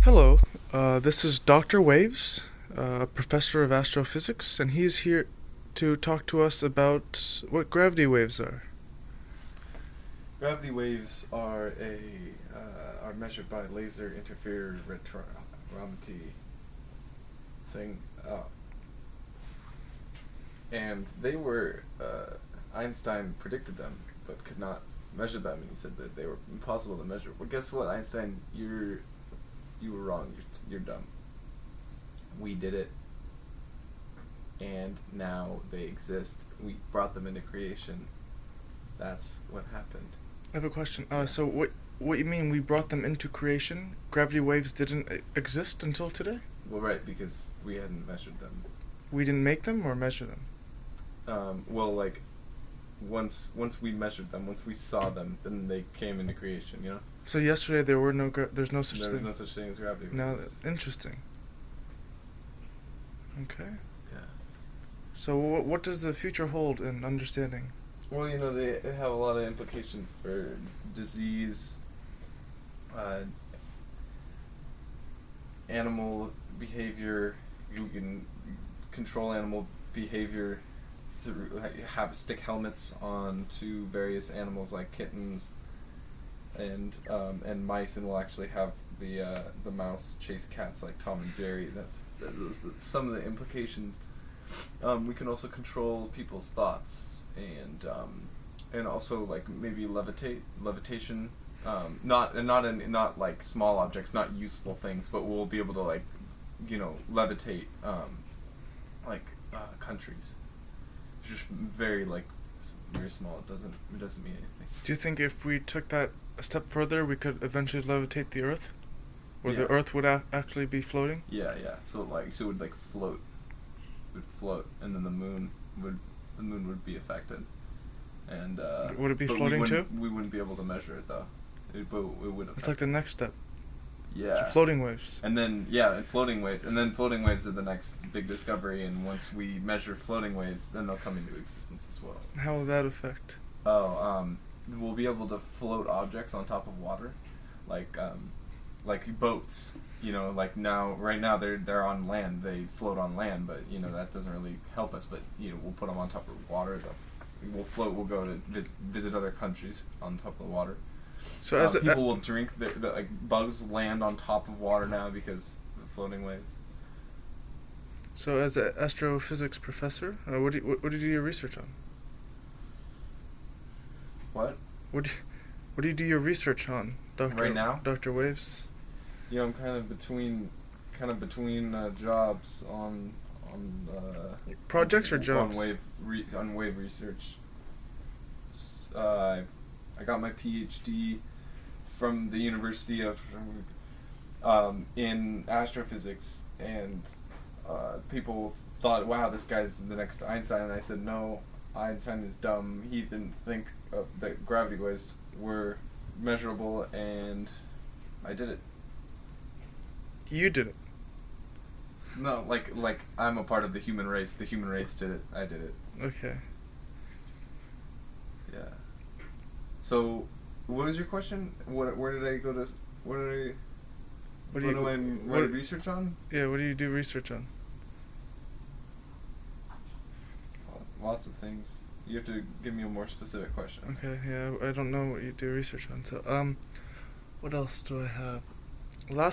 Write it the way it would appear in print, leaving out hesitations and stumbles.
Hello, this is Dr. Waves, professor of astrophysics, and he is here to talk to us about what gravity waves are. Gravity waves are measured by laser interferometry thing, and they were Einstein predicted them, but could not measure them, and he said that they were impossible to measure. Well, guess what, Einstein, you were wrong. You're dumb. We did it, and now they exist. We brought them into creation. That's what happened. I have a question. Yeah. So what you mean we brought them into creation? Gravity waves didn't exist until today? Well, right, because we hadn't measured them. We didn't make them or measure them? Like, once we measured them, once we saw them, then they came into creation, you know? So yesterday there's no such There was thing. no such thing as gravity waves. Now, interesting. Okay. Yeah. So what does the future hold in understanding? Well, you know, they have a lot of implications for disease, animal behavior. You can control animal behavior through stick helmets onto various animals like kittens and mice, and we'll actually have the mouse chase cats like Tom and Jerry. Those some of the implications. We can also control people's thoughts and also like maybe levitation. Not like small objects, not useful things, but we'll be able to like, levitate countries. It's just very small. It doesn't mean anything. Do you think if we took that a step further, we could eventually levitate the Earth? Or Yeah. the Earth would actually be floating? Yeah. So it would float. It would float, and then the moon would be affected. And Would it be but floating too? We wouldn't be able to measure it though. It would affect. It's like the next step. Yeah. So floating waves. And then and floating waves are the next big discovery. And once we measure floating waves, then they'll come into existence as well. How will that affect? We'll be able to float objects on top of water, like boats. Right now they're on land. They float on land, but that doesn't really help us. But we'll put them on top of water. We'll float. We'll go to visit other countries on top of the water. So as People will drink bugs land on top of water now because of the floating waves. So as an astrophysics professor, what do you do your research on? What? What do you do your research on, Doctor? Right now? Dr. Waves. I'm kind of between jobs on Projects or jobs? on wave research. I got my PhD from the University of in astrophysics, and people thought, "Wow, this guy's the next Einstein." And I said, "No, Einstein is dumb. He didn't think that gravity waves were measurable," and I did it. You did it. No, like I'm a part of the human race. The human race did it. I did it. Okay. Yeah. So, what was your question? Where did I go to? What did I? What do I write research on? Yeah. What do you do research on? Lots of things. You have to give me a more specific question. Okay. Yeah. I don't know what you do research on. So what else do I have? Last